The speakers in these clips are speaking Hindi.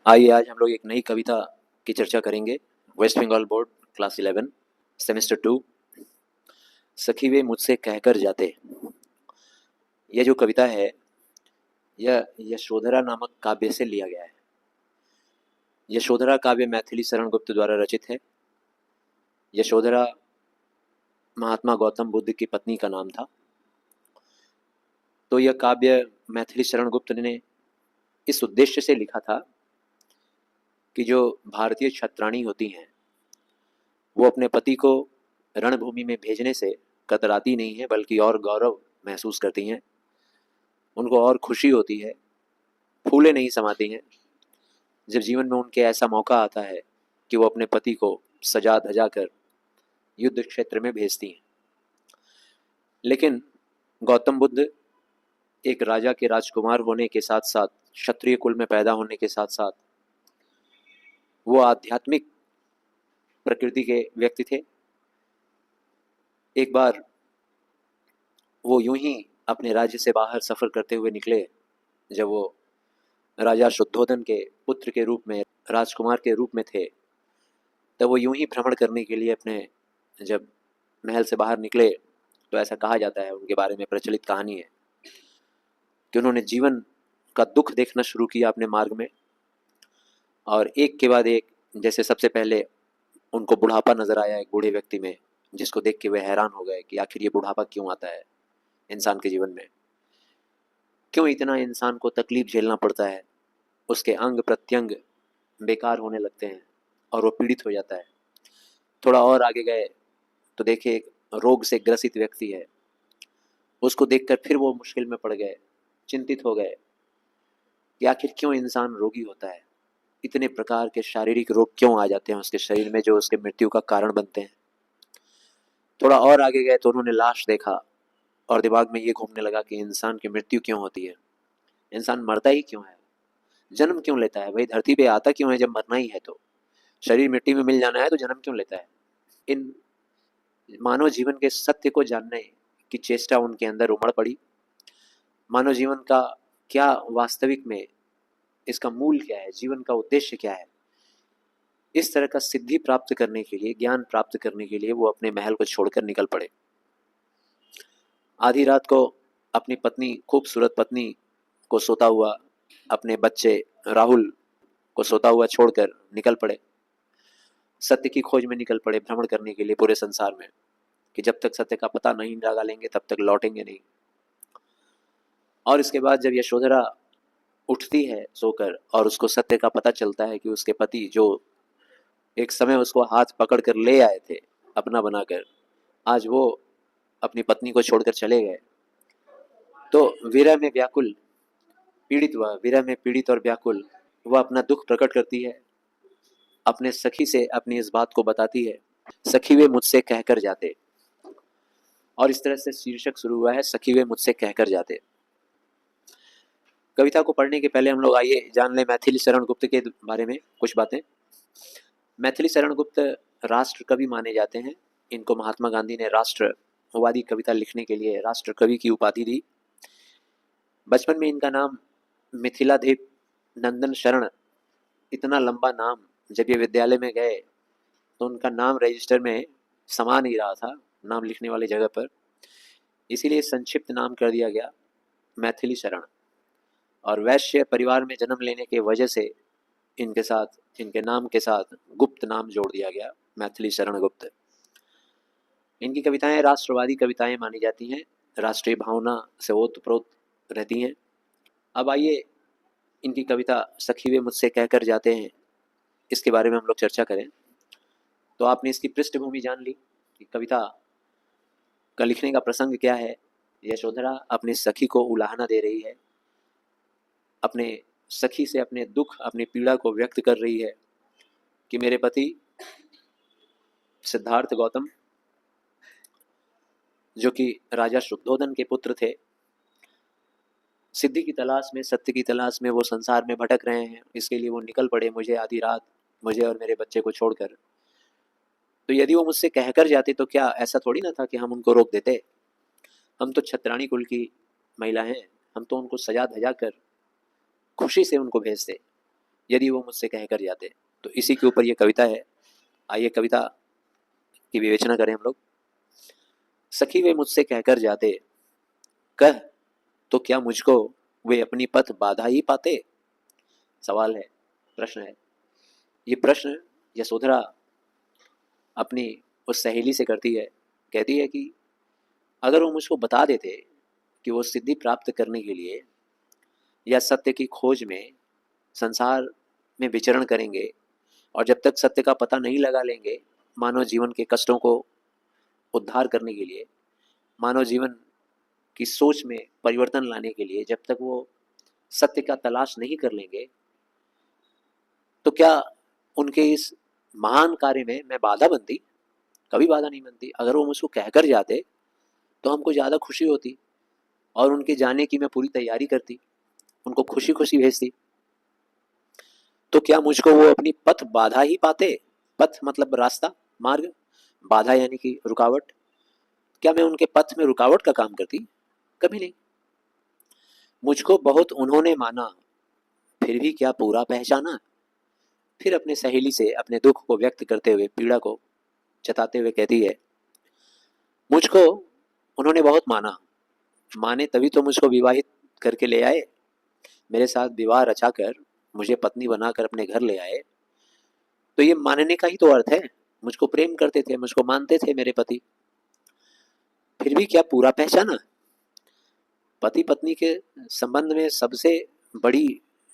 आइए आज हम लोग एक नई कविता की चर्चा करेंगे। West Bengal board class 11 semester 2 सखी वे मुझसे कहकर जाते। यह जो कविता है यह यशोधरा नामक काव्य से लिया गया है। यशोधरा काव्य मैथिली शरण गुप्त द्वारा रचित है। यशोधरा महात्मा गौतम बुद्ध की पत्नी का नाम था। तो यह काव्य मैथिली शरण गुप्त ने इस उद्देश्य से लिखा था कि जो भारतीय क्षत्राणी होती हैं वो अपने पति को रणभूमि में भेजने से कतराती नहीं है, बल्कि और गौरव महसूस करती हैं, उनको और खुशी होती है, फूले नहीं समाती हैं जब जीवन में उनके ऐसा मौका आता है कि वो अपने पति को सजा धजा कर युद्ध क्षेत्र में भेजती हैं। लेकिन गौतम बुद्ध एक राजा के राजकुमार होने के साथ साथ, क्षत्रिय कुल में पैदा होने के साथ साथ, वो आध्यात्मिक प्रकृति के व्यक्ति थे। एक बार वो यूं ही अपने राज्य से बाहर सफर करते हुए निकले। जब वो राजा शुद्धोधन के पुत्र के रूप में, राजकुमार के रूप में थे, तब वो यूं ही भ्रमण करने के लिए अपने जब महल से बाहर निकले तो ऐसा कहा जाता है, उनके बारे में प्रचलित कहानी है कि उन्होंने जीवन का दुख देखना शुरू किया अपने मार्ग में, और एक के बाद एक, जैसे सबसे पहले उनको बुढ़ापा नजर आया एक बूढ़े व्यक्ति में, जिसको देख के वे हैरान हो गए कि आखिर ये बुढ़ापा क्यों आता है इंसान के जीवन में, क्यों इतना इंसान को तकलीफ झेलना पड़ता है, उसके अंग प्रत्यंग बेकार होने लगते हैं और वो पीड़ित हो जाता है। थोड़ा और आगे गए तो देखे एक रोग से ग्रसित व्यक्ति है, उसको देखकर फिर वो मुश्किल में पड़ गए, चिंतित हो गए कि आखिर क्यों इंसान रोगी होता है, इतने प्रकार के शारीरिक रोग क्यों आ जाते हैं उसके शरीर में जो उसके मृत्यु का कारण बनते हैं। थोड़ा और आगे गए तो उन्होंने लाश देखा और दिमाग में ये घूमने लगा कि इंसान की मृत्यु क्यों होती है, इंसान मरता ही क्यों है, जन्म क्यों लेता है, भाई धरती पे आता क्यों है जब मरना ही है, तो शरीर मिट्टी में मिल जाना है तो जन्म क्यों लेता है। इन मानव जीवन के सत्य को जानने की चेष्टा उनके अंदर उमड़ पड़ी। मानव जीवन का क्या वास्तविक में, इसका मूल क्या है, जीवन का उद्देश्य क्या है, इस तरह का सिद्धि प्राप्त करने के लिए, ज्ञान प्राप्त करने के लिए वो अपने महल को छोड़कर निकल पड़े। आधी रात को अपनी पत्नी, खूबसूरत पत्नी को सोता हुआ, अपने बच्चे राहुल को सोता हुआ छोड़कर निकल पड़े। सत्य की खोज में निकल पड़े, भ्रमण करने के लिए पूरे संसार में, कि जब तक सत्य का पता नहीं लगा लेंगे तब तक लौटेंगे नहीं। और इसके बाद जब यशोधरा उठती है सोकर और उसको सत्य का पता चलता है कि उसके पति, जो एक समय उसको हाथ पकड़ कर ले आए थे अपना बनाकर, आज वो अपनी पत्नी को छोड़कर चले गए, तो विरह में व्याकुल, पीड़ित, वह विरह में पीड़ित और व्याकुल, वह अपना दुख प्रकट करती है, अपने सखी से अपनी इस बात को बताती है। सखी वे मुझसे कहकर जाते, और इस तरह से शीर्षक शुरू हुआ है, सखी वे मुझसे कहकर जाते। कविता को पढ़ने के पहले हम लोग आइए जान लें मैथिली शरण गुप्त के बारे में कुछ बातें। मैथिली शरण गुप्त राष्ट्र कवि माने जाते हैं। इनको महात्मा गांधी ने राष्ट्रवादी कविता लिखने के लिए राष्ट्र कवि की उपाधि दी। बचपन में इनका नाम मिथिलाधीप नंदन शरण, इतना लंबा नाम, जब ये विद्यालय में गए तो उनका नाम रजिस्टर में समा नहीं रहा था नाम लिखने वाली जगह पर, इसीलिए संक्षिप्त नाम कर दिया गया मैथिली शरण। और वैश्य परिवार में जन्म लेने के वजह से इनके साथ, इनके नाम के साथ गुप्त नाम जोड़ दिया गया, मैथिली शरण गुप्त। इनकी कविताएं राष्ट्रवादी कविताएं मानी जाती हैं, राष्ट्रीय भावना से ओतप्रोत रहती हैं। अब आइए इनकी कविता सखी वे मुझसे कहकर जाते हैं, इसके बारे में हम लोग चर्चा करें। तो आपने इसकी पृष्ठभूमि जान ली कि कविता का लिखने का प्रसंग क्या है। यशोधरा अपनी सखी को उलाहना दे रही है, अपने सखी से अपने दुख, अपनी पीड़ा को व्यक्त कर रही है कि मेरे पति सिद्धार्थ गौतम, जो कि राजा शुद्धोधन के पुत्र थे, सिद्धि की तलाश में, सत्य की तलाश में वो संसार में भटक रहे हैं, इसके लिए वो निकल पड़े मुझे आधी रात, मुझे और मेरे बच्चे को छोड़कर। तो यदि वो मुझसे कहकर जाते तो क्या ऐसा थोड़ी ना था कि हम उनको रोक देते। हम तो छत्राणी कुल की महिला हैं, हम तो उनको सजा धजा कर खुशी से उनको भेजते। यदि वो मुझसे कह कर जाते। तो इसी के ऊपर ये कविता है। आइए कविता की विवेचना करें हम लोग। सखी वे मुझसे कहकर जाते, कह तो क्या मुझको वे अपनी पथ बाधा ही पाते। सवाल है, प्रश्न है। ये प्रश्न यशोधरा अपनी उस सहेली से करती है। कहती है कि अगर वो मुझको बता देते कि वो सिद्धि प्राप्त करने के लिए या सत्य की खोज में संसार में विचरण करेंगे, और जब तक सत्य का पता नहीं लगा लेंगे, मानव जीवन के कष्टों को उद्धार करने के लिए, मानव जीवन की सोच में परिवर्तन लाने के लिए जब तक वो सत्य का तलाश नहीं कर लेंगे, तो क्या उनके इस महान कार्य में मैं बाधा बनती। कभी बाधा नहीं बनती। अगर वो मुझको कहकर जाते तो हमको ज़्यादा खुशी होती और उनके जाने की मैं पूरी तैयारी करती, उनको खुशी खुशी भेजती। तो क्या मुझको वो अपनी पथ बाधा ही पाते। पथ मतलब रास्ता, मार्ग, बाधा यानी कि रुकावट। क्या मैं उनके पथ में रुकावट का काम करती। कभी नहीं। मुझको बहुत उन्होंने माना, फिर भी क्या पूरा पहचाना। फिर अपने सहेली से अपने दुख को व्यक्त करते हुए, पीड़ा को जताते हुए कहती है, मुझको उन्होंने बहुत माना, माने तभी तो मुझको विवाहित करके ले आए, मेरे साथ विवाह रचाकर मुझे पत्नी बनाकर अपने घर ले आए। तो ये मानने का ही तो अर्थ है। मुझको प्रेम करते थे, मुझको मानते थे मेरे पति, फिर भी क्या पूरा पहचाना। पति पत्नी के संबंध में सबसे बड़ी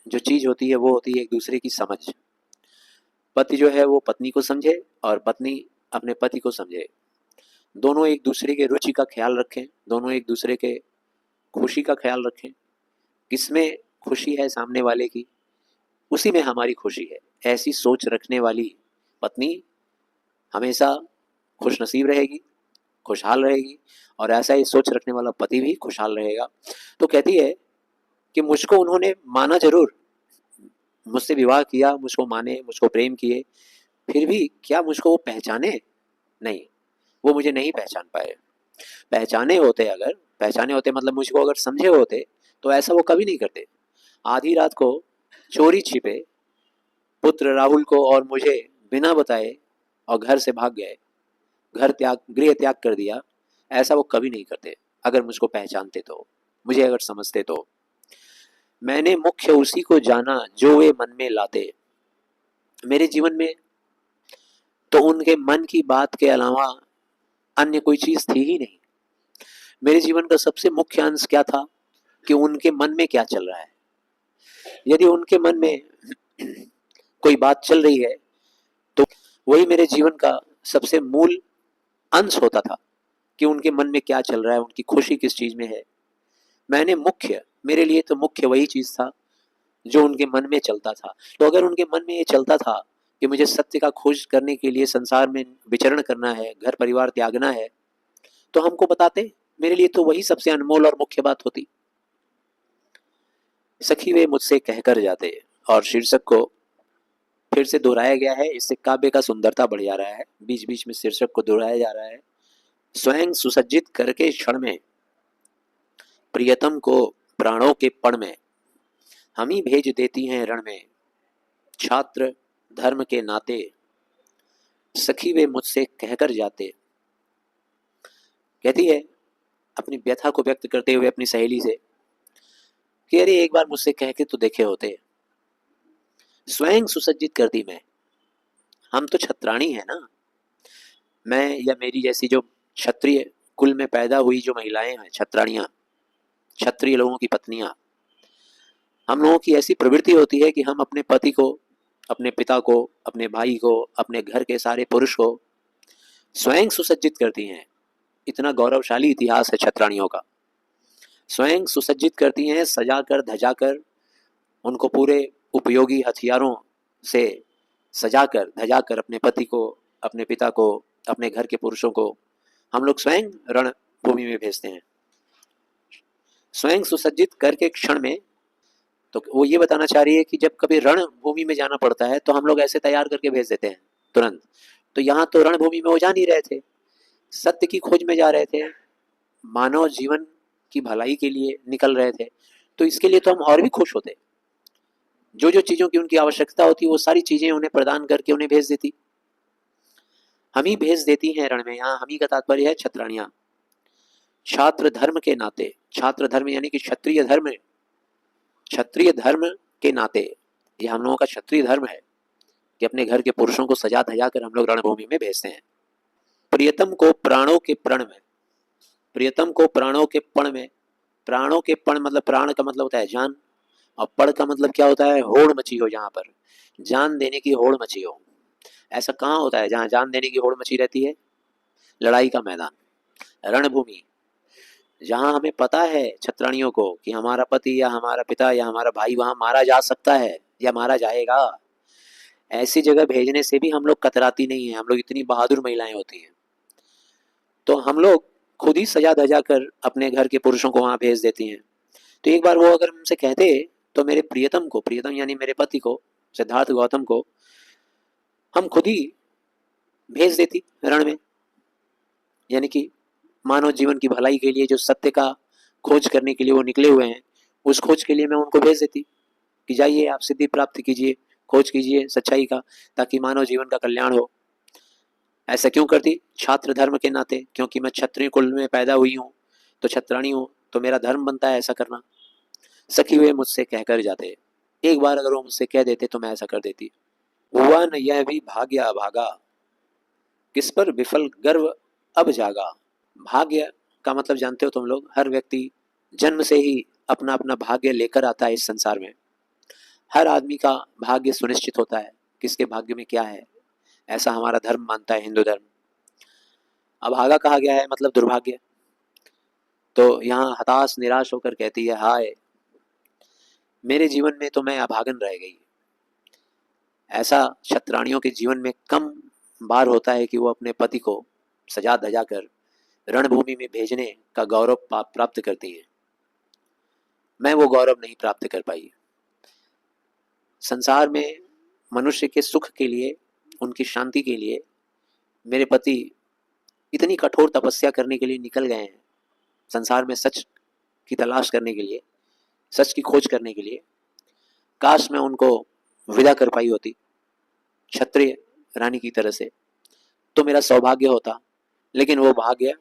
जो चीज होती है वो होती है एक दूसरे की समझ। पति जो है वो पत्नी को समझे और पत्नी अपने पति को समझे। दोनों एक दूसरे के रुचि का ख्याल रखें, दोनों एक दूसरे के खुशी का ख्याल रखें। किसमें खुशी है सामने वाले की, उसी में हमारी खुशी है। ऐसी सोच रखने वाली पत्नी हमेशा खुशनसीब रहेगी, खुशहाल रहेगी, और ऐसा ही सोच रखने वाला पति भी खुशहाल रहेगा। तो कहती है कि मुझको उन्होंने माना जरूर, मुझसे विवाह किया, मुझको माने, मुझको प्रेम किए, फिर भी क्या मुझको वो पहचाने। नहीं, वो मुझे नहीं पहचान पाए। पहचाने होते, अगर पहचाने होते मतलब मुझको अगर समझे होते, तो ऐसा वो कभी नहीं करते। आधी रात को चोरी छिपे पुत्र राहुल को और मुझे बिना बताए और घर से भाग गए, घर त्याग, गृह त्याग कर दिया। ऐसा वो कभी नहीं करते अगर मुझको पहचानते तो, मुझे अगर समझते तो। मैंने मुख्य उसी को जाना जो वे मन में लाते। मेरे जीवन में तो उनके मन की बात के अलावा अन्य कोई चीज थी ही नहीं। मेरे जीवन का सबसे मुख्य अंश क्या था कि उनके मन में क्या चल रहा है। यदि उनके मन में कोई बात चल रही है तो वही मेरे जीवन का सबसे मूल अंश होता था कि उनके मन में क्या चल रहा है, उनकी खुशी किस चीज में है। मैंने मुख्य, मेरे लिए तो मुख्य वही चीज था जो उनके मन में चलता था। तो अगर उनके मन में ये चलता था कि मुझे सत्य का खोज करने के लिए संसार में विचरण करना है, घर परिवार त्यागना है, तो हमको बताते। मेरे लिए तो वही सबसे अनमोल और मुख्य बात होती। सखी वे मुझसे कहकर जाते, और शीर्षक को फिर से दोहराया गया है। इससे काव्य का सुंदरता बढ़ जा रहा है। बीच बीच में शीर्षक को दोहराया जा रहा है। स्वयं सुसज्जित करके क्षण में प्रियतम को प्राणों के पण में हम ही भेज देती हैं रण में, छात्र धर्म के नाते सखी वे मुझसे कहकर जाते। कहती है अपनी व्यथा को व्यक्त करते हुए अपनी सहेली से कि अरे एक बार मुझसे कह के तो देखे होते। स्वयं सुसज्जित करती मैं, हम तो छत्राणी है ना। मैं या मेरी जैसी जो क्षत्रिय कुल में पैदा हुई जो महिलाएं हैं, छत्राणियां, क्षत्रिय लोगों की पत्नियां, हम लोगों की ऐसी प्रवृत्ति होती है कि हम अपने पति को, अपने पिता को, अपने भाई को, अपने घर के सारे पुरुष को स्वयं सुसज्जित करती हैं। इतना गौरवशाली इतिहास है छत्राणियों का। स्वयं सुसज्जित करती हैं, सजाकर धजाकर, उनको पूरे उपयोगी हथियारों से सजाकर धजाकर अपने पति को, अपने पिता को, अपने घर के पुरुषों को हम लोग स्वयं रणभूमि में भेजते हैं। स्वयं सुसज्जित करके क्षण में, तो वो ये बताना चाह रही है कि जब कभी रणभूमि में जाना पड़ता है तो हम लोग ऐसे तैयार करके भेज देते हैं तुरंत। तो यहाँ तो रणभूमि में वो जा नहीं रहे थे, सत्य की खोज में जा रहे थे, मानव जीवन की भलाई के लिए निकल रहे थे। तो इसके लिए तो हम और भी खुश होते। जो जो चीजों की उनकी आवश्यकता होती वो सारी चीजें उन्हें प्रदान करके उन्हें भेज देती। हम ही भेज देती हैं रण में। यहाँ हम ही का तात्पर्य है छत्राणियां। छात्र धर्म के नाते, छात्र धर्म यानी कि क्षत्रिय धर्म, क्षत्रिय धर्म के नाते ये हम लोगों का क्षत्रिय धर्म है कि अपने घर के पुरुषों को सजा धजा कर हम लोग रणभूमि में भेजते हैं। प्रियतम को प्राणों के प्रण में, प्रियतम को प्राणों के पण में, प्राणों के पण मतलब प्राण का मतलब होता है जान, और पण का मतलब क्या होता है, होड़ मची हो, जहां पर जान देने की होड़ मची हो। ऐसा कहाँ होता है जहां जान देने की होड़ मची रहती है? लड़ाई का मैदान, रणभूमि, जहां हमें पता है छत्राणियों को कि हमारा पति या हमारा पिता या हमारा भाई वहां मारा जा सकता है या मारा जाएगा। ऐसी जगह भेजने से भी हम लोग कतराती नहीं है, हम लोग इतनी बहादुर महिलाएं होती हैं। तो हम लोग खुद ही सजा धजा कर अपने घर के पुरुषों को वहां भेज देती हैं। तो एक बार वो अगर हमसे कहते तो मेरे प्रियतम को, प्रियतम यानी मेरे पति को, सिद्धार्थ गौतम को हम खुद ही भेज देती रण में। यानी कि मानव जीवन की भलाई के लिए जो सत्य का खोज करने के लिए वो निकले हुए हैं, उस खोज के लिए मैं उनको भेज देती कि जाइए आप सिद्धि प्राप्त कीजिए, खोज कीजिए सच्चाई का, ताकि मानव जीवन का कल्याण हो। ऐसा क्यों करती? छात्र धर्म के नाते, क्योंकि मैं क्षत्रिय कुल में पैदा हुई हूँ, तो छत्राणी हूँ, तो मेरा धर्म बनता है ऐसा करना। सखी वे मुझसे कहकर जाते, एक बार अगर वो मुझसे कह देते तो मैं ऐसा कर देती। हुआ न यह भी भाग्य अभागा, किस पर विफल गर्व अब जागा। भाग्य का मतलब जानते हो तुम लोग, हर व्यक्ति जन्म से ही अपना अपना भाग्य लेकर आता है इस संसार में। हर आदमी का भाग्य सुनिश्चित होता है, किसके भाग्य में क्या है, ऐसा हमारा धर्म मानता है, हिंदू धर्म। अभागा कहा गया है मतलब दुर्भाग्य। तो यहाँ हताश निराश होकर कहती है, हाय मेरे जीवन में तो मैं अभागन रह गई। ऐसा क्षत्राणियों के जीवन में कम बार होता है कि वो अपने पति को सजा धजा कर रणभूमि में भेजने का गौरव प्राप्त करती है। मैं वो गौरव नहीं प्राप्त कर पाई। संसार में मनुष्य के सुख के लिए, उनकी शांति के लिए मेरे पति इतनी कठोर तपस्या करने के लिए निकल गए हैं, संसार में सच की तलाश करने के लिए, सच की खोज करने के लिए। काश मैं उनको विदा कर पाई होती क्षत्रिय रानी की तरह से, तो मेरा सौभाग्य होता, लेकिन वो भाग्य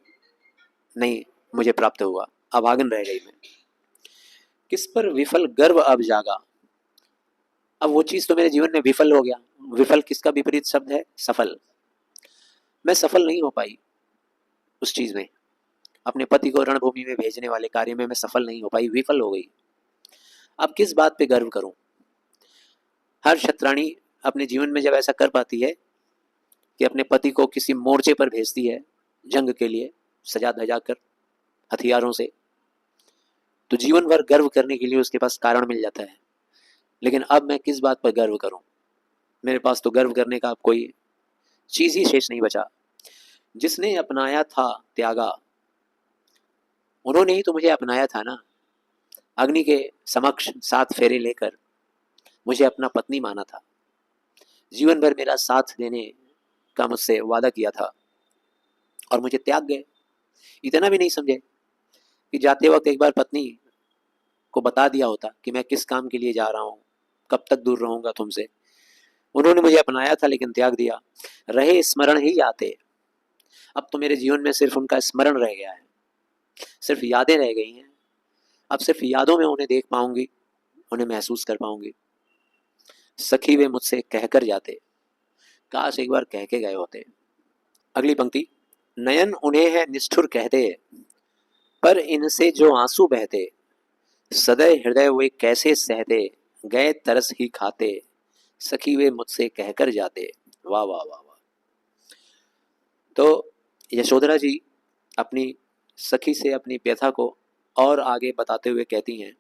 नहीं मुझे प्राप्त हुआ, अभागन रह गई मैं। किस पर विफल गर्व अब जागा। अब वो चीज तो मेरे जीवन में विफल हो गया। विफल किसका विपरीत शब्द है? सफल। मैं सफल नहीं हो पाई उस चीज में, अपने पति को रणभूमि में भेजने वाले कार्य में मैं सफल नहीं हो पाई, विफल हो गई। अब किस बात पे गर्व करूं? हर क्षत्राणी अपने जीवन में जब ऐसा कर पाती है कि अपने पति को किसी मोर्चे पर भेजती है जंग के लिए सजा धजा कर हथियारों से, तो जीवन भर गर्व करने के लिए उसके पास कारण मिल जाता है। लेकिन अब मैं किस बात पर गर्व करूं? मेरे पास तो गर्व करने का अब कोई चीज ही शेष नहीं बचा। जिसने अपनाया था त्यागा, उन्होंने ही तो मुझे अपनाया था ना। अग्नि के समक्ष 7 फेरे लेकर मुझे अपना पत्नी माना था, जीवन भर मेरा साथ देने का मुझसे वादा किया था, और मुझे त्याग गए। इतना भी नहीं समझे कि जाते वक्त एक बार पत्नी को बता दिया होता कि मैं किस काम के लिए जा रहा हूँ, कब तक दूर रहूंगा तुमसे। उन्होंने मुझे अपनाया था लेकिन त्याग दिया। रहे स्मरण ही आते, अब तो मेरे जीवन में सिर्फ उनका स्मरण रह गया है, सिर्फ यादें रह गई हैं। अब सिर्फ यादों में उन्हें देख पाऊंगी, उन्हें महसूस कर पाऊंगी। सखी वे मुझसे कहकर जाते, काश एक बार कह के गए होते। अगली पंक्ति, नयन उन्हें है निष्ठुर कहते, पर इनसे जो आंसू बहते, सदै हृदय वे कैसे सहते, गए तरस ही खाते, सखी वे मुझसे कहकर जाते। वाह वाह वाह वाह। तो यशोधरा जी अपनी सखी से अपनी व्यथा को और आगे बताते हुए कहती हैं,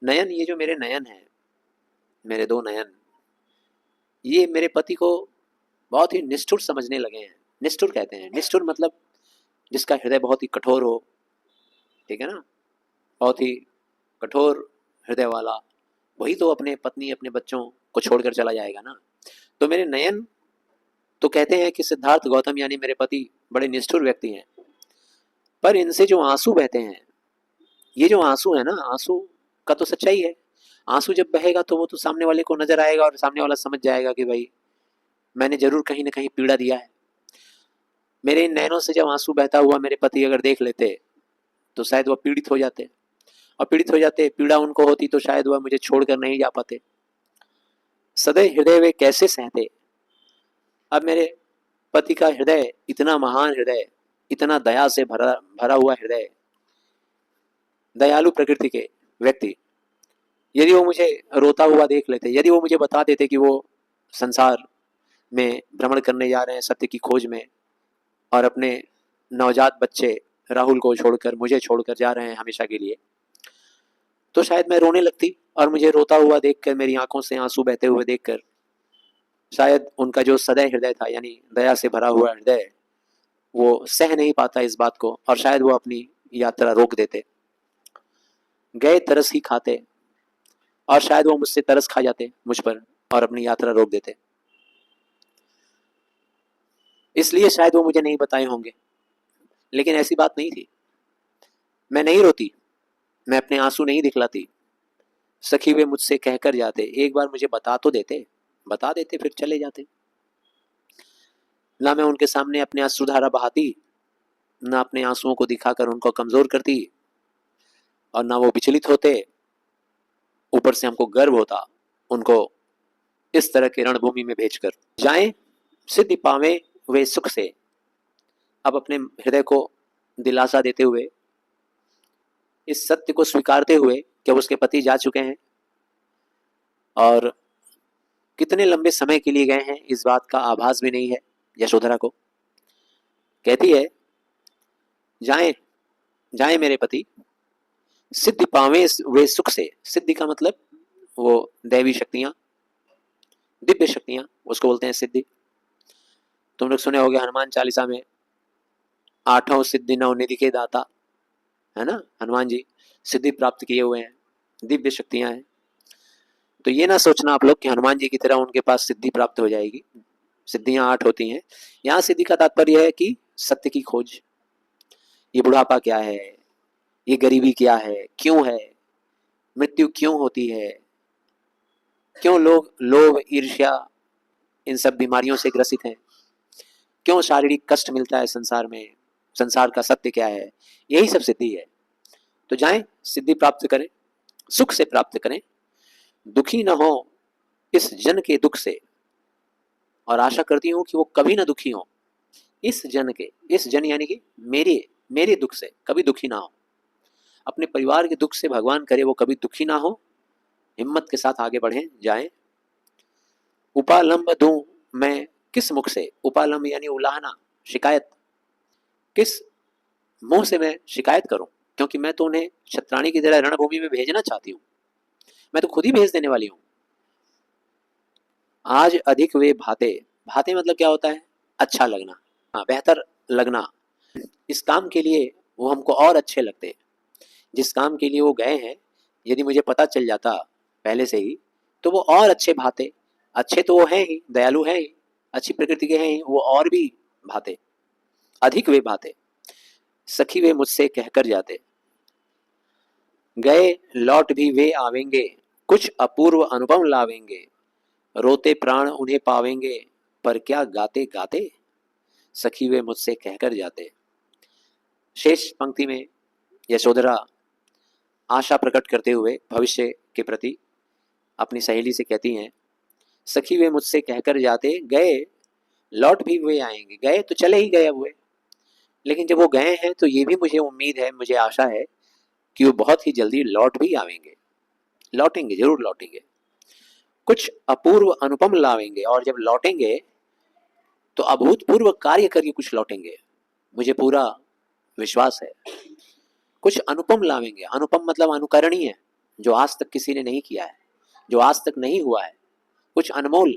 नयन, ये जो मेरे नयन हैं, मेरे 2 नयन, ये मेरे पति को बहुत ही निष्ठुर समझने लगे हैं। निष्ठुर कहते हैं, निष्ठुर मतलब जिसका हृदय बहुत ही कठोर हो, ठीक है ना, बहुत ही कठोर हृदय वाला, वही तो अपने पत्नी अपने बच्चों को छोड़कर चला जाएगा ना। तो मेरे नयन तो कहते हैं कि सिद्धार्थ गौतम यानी मेरे पति बड़े निष्ठुर व्यक्ति हैं, पर इनसे जो आंसू बहते हैं, ये जो आंसू है ना, आंसू का तो सच्चाई है। आंसू जब बहेगा तो वो तो सामने वाले को नजर आएगा और सामने वाला समझ जाएगा कि भाई मैंने जरूर कहीं ना कहीं पीड़ा दिया है। मेरे इन नैनों से जब आंसू बहता हुआ मेरे पति अगर देख लेते तो शायद वह पीड़ित हो जाते, और पीड़ित हो जाते, पीड़ा उनको होती तो शायद वह मुझे छोड़कर नहीं जा पाते। सदैव हृदय वे कैसे सहते। अब मेरे पति का हृदय इतना महान हृदय, इतना दया से भरा भरा हुआ हृदय, दयालु प्रकृति के व्यक्ति, यदि वो मुझे रोता हुआ देख लेते, यदि वो मुझे बता देते कि वो संसार में भ्रमण करने जा रहे हैं सत्य की खोज में, और अपने नवजात बच्चे राहुल को छोड़कर, मुझे छोड़कर जा रहे हैं हमेशा के लिए, तो शायद मैं रोने लगती। और मुझे रोता हुआ देखकर, मेरी आंखों से आंसू बहते हुए देखकर, शायद उनका जो सदैव हृदय था, यानी दया से भरा हुआ हृदय, वो सह नहीं पाता इस बात को, और शायद वो अपनी यात्रा रोक देते। गए तरस ही खाते, और शायद वो मुझसे तरस खा जाते मुझ पर और अपनी यात्रा रोक देते। इसलिए शायद वो मुझे नहीं बताए होंगे, लेकिन ऐसी बात नहीं थी। मैं नहीं रोती, मैं अपने आंसू नहीं दिखलाती। सखी वे मुझसे कहकर जाते, एक बार मुझे बता तो देते, बता देते फिर चले जाते। ना मैं उनके सामने अपने अश्रुधारा बहाती, ना अपने आंसुओं को दिखाकर उनको कमजोर करती, और ना वो विचलित होते। ऊपर से हमको गर्व होता उनको इस तरह के रणभूमि में भेजकर। जाएं सिद्धि पावे वे सुख से। अब अपने हृदय को दिलासा देते हुए, इस सत्य को स्वीकारते हुए कि उसके पति जा चुके हैं और कितने लंबे समय के लिए गए हैं इस बात का आभास भी नहीं है यशोधरा को। कहती है, जाएं जाएं मेरे पति, सिद्धि पावे वे सुख से। सिद्धि का मतलब वो दैवी शक्तियां, दिव्य शक्तियां, उसको बोलते हैं सिद्धि। तुम लोग सुने होंगे हनुमान चालीसा में, आठों सिद्धि नौ निधि के दाता, है ना, हनुमान जी सिद्धि प्राप्त किए हुए हैं, दिव्य शक्तियां हैं। तो ये ना सोचना आप लोग कि हनुमान जी की तरह उनके पास सिद्धि प्राप्त हो जाएगी। सिद्धियां 8 होती हैं। यहाँ सिद्धि का तात्पर्य है कि सत्य की खोज। ये बुढ़ापा क्या है, ये गरीबी क्या है, क्यों है, मृत्यु क्यों होती है, क्यों लोग लोभ ईर्ष्या इन सब बीमारियों से ग्रसित हैं, क्यों शारीरिक कष्ट मिलता है संसार में, संसार का सत्य क्या है, यही सब सिद्धि है। तो जाएं सिद्धि प्राप्त करें, सुख से प्राप्त करें, दुखी न हो इस जन के दुख से। और आशा करती हूं कि वो कभी ना दुखी हो इस जन के, इस जन यानी कि मेरे मेरे दुख से कभी दुखी ना हो। अपने परिवार के दुख से भगवान करे वो कभी दुखी ना हो। हिम्मत के साथ आगे बढ़ें, जाएं। उपालंब दूं मैं किस मुख से। उपालंब यानी उलाहना, शिकायत। किस मुंह से मैं शिकायत करूं, क्योंकि मैं तो उन्हें क्षत्राणी की तरह रणभूमि में भेजना चाहती हूं। मैं तो खुद ही भेज देने वाली हूं। आज अधिक वे भाते, भाते मतलब क्या होता है, अच्छा लगना, हाँ, बेहतर लगना। इस काम के लिए वो हमको और अच्छे लगते। जिस काम के लिए वो गए हैं, यदि मुझे पता चल जाता पहले से ही, तो वो और अच्छे भाते। अच्छे तो वो हैं ही, दयालु हैं ही, अच्छी प्रकृति के हैं ही, वो और भी भाते, अधिक वे भाते। सखी वे मुझसे कहकर जाते, गए लौट भी वे आवेंगे, कुछ अपूर्व अनुभव लावेंगे, रोते प्राण उन्हें पावेंगे, पर क्या गाते गाते। सखी वे मुझसे कहकर जाते। शेष पंक्ति में यशोधरा आशा प्रकट करते हुए भविष्य के प्रति अपनी सहेली से कहती हैं, सखी वे मुझसे कहकर जाते, गए लौट भी वे आएंगे। गए तो चले ही गए हुए, लेकिन जब वो गए हैं तो ये भी मुझे उम्मीद है, मुझे आशा है कि वो बहुत ही जल्दी लौट भी आवेंगे, लौटेंगे, जरूर लौटेंगे। कुछ अपूर्व अनुपम लावेंगे, और जब लौटेंगे तो अभूतपूर्व कार्य करके कुछ लौटेंगे, मुझे पूरा विश्वास है। कुछ अनुपम लावेंगे, अनुपम मतलब अनुकरणीय, जो आज तक किसी ने नहीं किया है, जो आज तक नहीं हुआ है, कुछ अनमोल,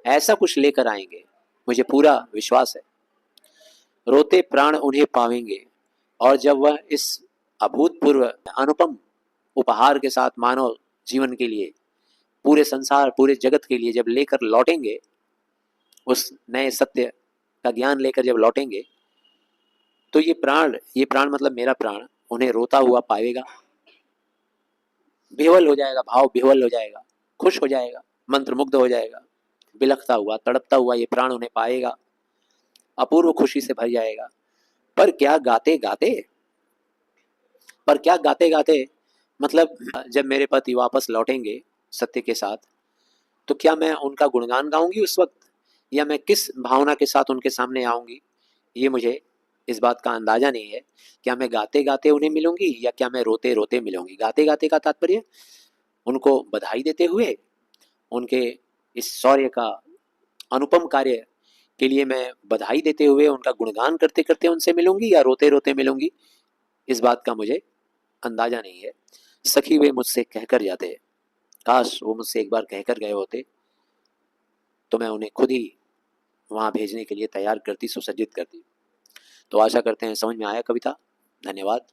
ऐसा कुछ लेकर आएंगे, मुझे पूरा विश्वास है। रोते प्राण उन्हें पावेंगे, और जब वह इस अभूतपूर्व अनुपम उपहार के साथ मानव जीवन के लिए, पूरे संसार, पूरे जगत के लिए जब लेकर लौटेंगे, उस नए सत्य का ज्ञान लेकर जब लौटेंगे, तो ये प्राण मतलब मेरा प्राण उन्हें रोता हुआ पाएगा। विह्वल हो जाएगा, भाव विह्वल हो जाएगा, खुश हो जाएगा, मंत्रमुग्ध हो जाएगा, बिलखता हुआ तड़पता हुआ ये प्राण उन्हें पाएगा, अपूर्व खुशी से भर जाएगा। पर क्या गाते गाते, पर क्या गाते गाते, मतलब जब मेरे पति वापस लौटेंगे सत्य के साथ, तो क्या मैं उनका गुणगान गाऊंगी उस वक्त, या मैं किस भावना के साथ उनके सामने आऊंगी, ये मुझे इस बात का अंदाजा नहीं है। क्या मैं गाते गाते उन्हें मिलूंगी या क्या मैं रोते रोते मिलूंगी। गाते गाते का तात्पर्य उनको बधाई देते हुए, उनके इस शौर्य का, अनुपम कार्य के लिए मैं बधाई देते हुए, उनका गुणगान करते करते उनसे मिलूंगी, या रोते रोते मिलूंगी, इस बात का मुझे अंदाजा नहीं है। सखी वे मुझसे कहकर जाते, काश वो मुझसे एक बार कहकर गए होते, तो मैं उन्हें खुद ही वहां भेजने के लिए तैयार करती, सुसज्जित करती। तो आशा करते हैं समझ में आया कविता। धन्यवाद।